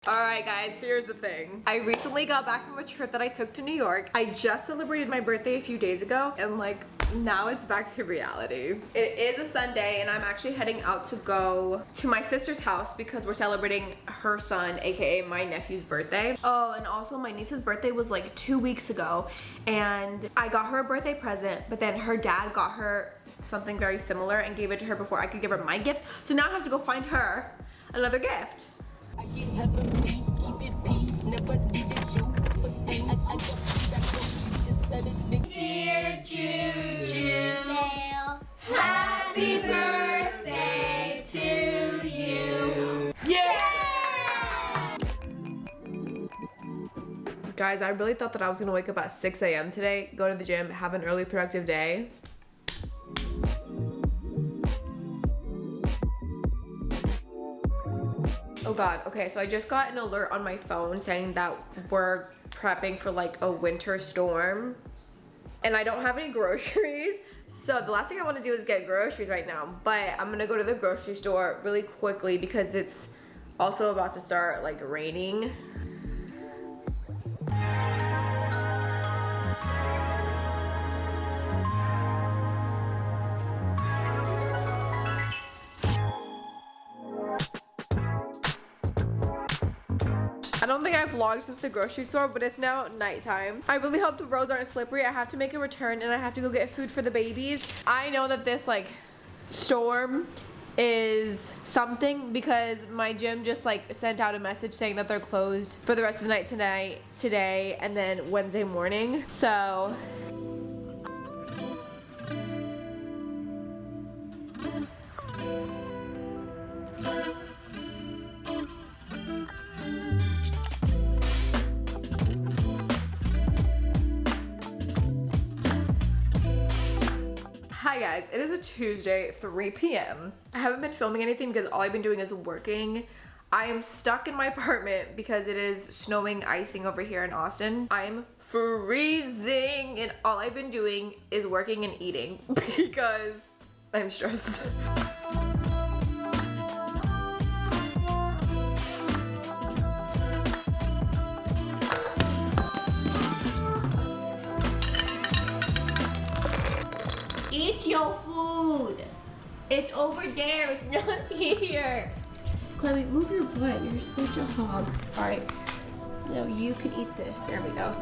Alright guys, here's the thing. I recently got back from a trip that I took to New York. I just celebrated my birthday a few days ago and like now it's back to reality. It is a Sunday and I'm actually heading out to go to my sister's house because we're celebrating her son, aka my nephew's birthday. Oh, and also my niece's birthday was like 2 weeks ago and I got her a birthday present, but then her dad got her something very similar and gave it to her before I could give her my gift. So now I have to go find her another gift. I get hella free, keep it peace, never needed you for stay. I just let it be. Dear Juju, happy birthday to you. Yeah! Guys, I really thought that I was gonna wake up at 6 a.m. today, go to the gym, have an early productive day. Oh god, okay, so I just got an alert on my phone saying that we're prepping for like a winter storm and I don't have any groceries. So the last thing I want to do is get groceries right now, but I'm gonna go to the grocery store really quickly because it's also about to start like raining. I don't think I've vlogged since the grocery store, but it's now nighttime. I really hope the roads aren't slippery. I have to make a return and I have to go get food for the babies. I know that this like storm is something because my gym just like sent out a message saying that they're closed for the rest of the night today, and then Wednesday morning. So hi guys, it is a Tuesday, 3 p.m. I haven't been filming anything because all I've been doing is working. I am stuck in my apartment because it is snowing, icing over here in Austin. I'm freezing and all I've been doing is working and eating because I'm stressed. Eat your food. It's over there. It's not here. Chloe, move your butt. You're such a hog. All right. No, you can eat this. There we go.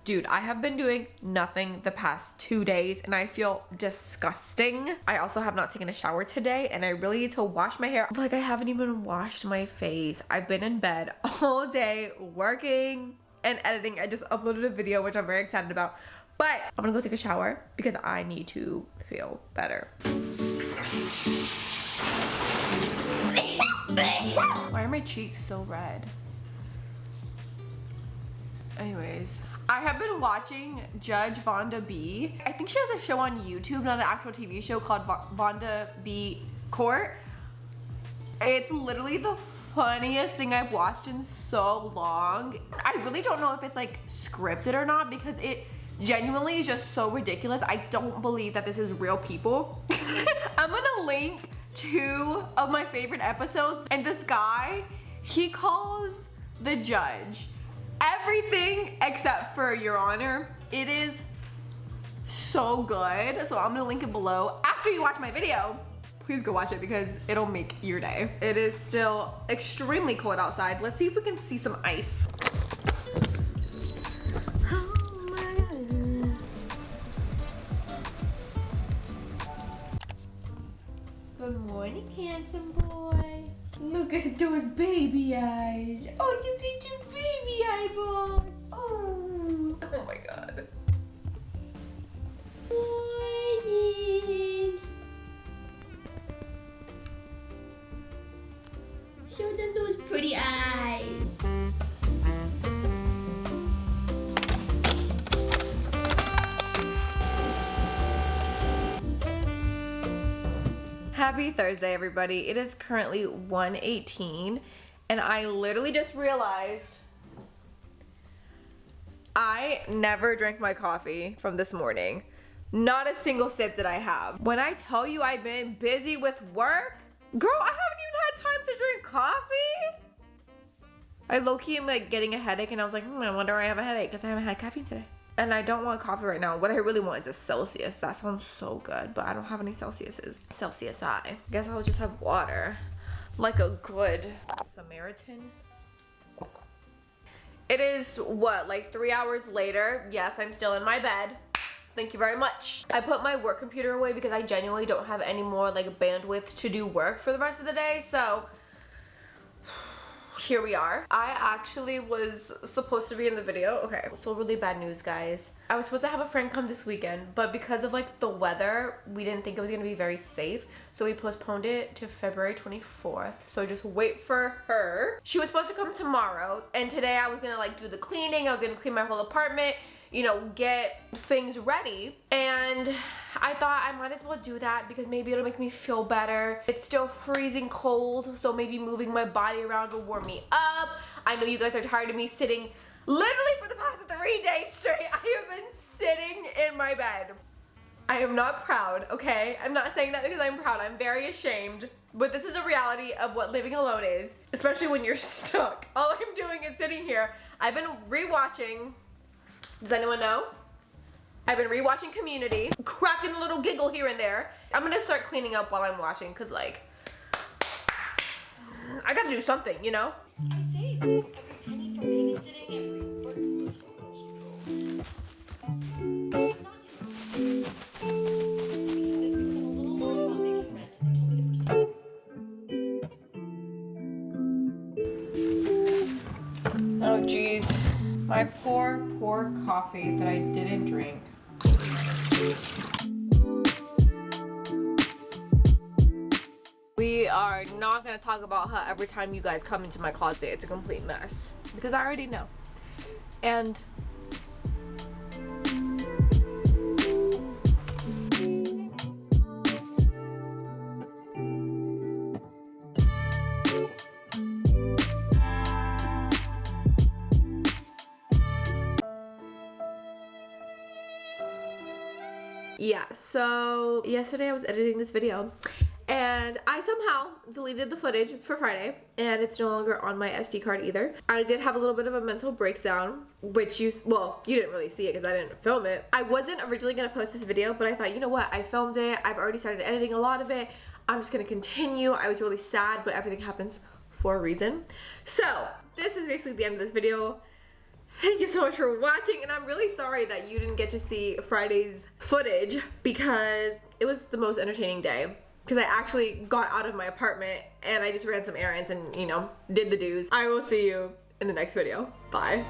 Dude, I have been doing nothing the past 2 days and I feel disgusting. I also have not taken a shower today and I really need to wash my hair. Like I haven't even washed my face. I've been in bed all day working and editing. I just uploaded a video, which I'm very excited about. But I'm gonna go take a shower because I need to feel better. Why are my cheeks so red? Anyways, I have been watching Judge Vonda B. I think she has a show on YouTube, not an actual TV show, called Vonda B Court. It's literally the funniest thing I've watched in so long. I really don't know if it's like scripted or not because it genuinely is just so ridiculous. I don't believe that this is real people. I'm gonna link 2 of my favorite episodes and this guy, he calls the judge everything except for Your Honor. It is so good. So I'm gonna link it below. After you watch my video, please go watch it because it'll make your day. It is still extremely cold outside. Let's see if we can see some ice. Oh my God. Good morning, handsome boy. Look at those baby eyes. Oh, look at your baby eyeballs. Oh. Oh my God. Morning. Show them those pretty eyes. Happy Thursday, everybody. It is currently 1:18 and I literally just realized I never drank my coffee from this morning. Not a single sip did I have. When I tell you I've been busy with work, girl, I haven't I low-key am like getting a headache and I was like, I wonder why I have a headache because I haven't had caffeine today. And I don't want coffee right now. What I really want is a Celsius. That sounds so good, but I don't have any Celsiuses. Celsius I guess I'll just have water. Like a good Samaritan. It is what, like 3 hours later. Yes, I'm still in my bed. Thank you very much. I put my work computer away because I genuinely don't have any more like bandwidth to do work for the rest of the day. So here we are. I actually was supposed to be in the video. Okay, so really bad news, guys. I was supposed to have a friend come this weekend, but because of like the weather, we didn't think it was gonna be very safe. So we postponed it to February 24th. So just wait for her. She was supposed to come tomorrow, and today I was gonna like do the cleaning. I was gonna clean my whole apartment, you know, get things ready. And I thought I might as well do that because maybe it'll make me feel better. It's still freezing cold, so maybe moving my body around will warm me up. I know you guys are tired of me sitting literally for the past 3 days straight. I have been sitting in my bed. I am not proud, okay? I'm not saying that because I'm proud. I'm very ashamed. But this is a reality of what living alone is, especially when you're stuck. All I'm doing is sitting here. I've been rewatching. Does anyone know? I've been rewatching Community, cracking a little giggle here and there. I'm gonna start cleaning up while I'm watching because like, I gotta do something, you know? I saved every penny from babysitting, every work. Not too long. This because I'm a little worried about making rent. They told me to proceed. Oh geez. My poor coffee that I didn't drink. We are not gonna talk about how every time you guys come into my closet it's a complete mess, because I already know. And yeah, so yesterday I was editing this video and I somehow deleted the footage for Friday and it's no longer on my SD card either. I did have a little bit of a mental breakdown, which you didn't really see it because I didn't film it. I wasn't originally gonna post this video, but I thought, you know what, I filmed it, I've already started editing a lot of it, I'm just gonna continue. I was really sad, but everything happens for a reason. So this is basically the end of this video. Thank you so much for watching, and I'm really sorry that you didn't get to see Friday's footage because it was the most entertaining day. Because I actually got out of my apartment and I just ran some errands and, you know, did the do's. I will see you in the next video. Bye.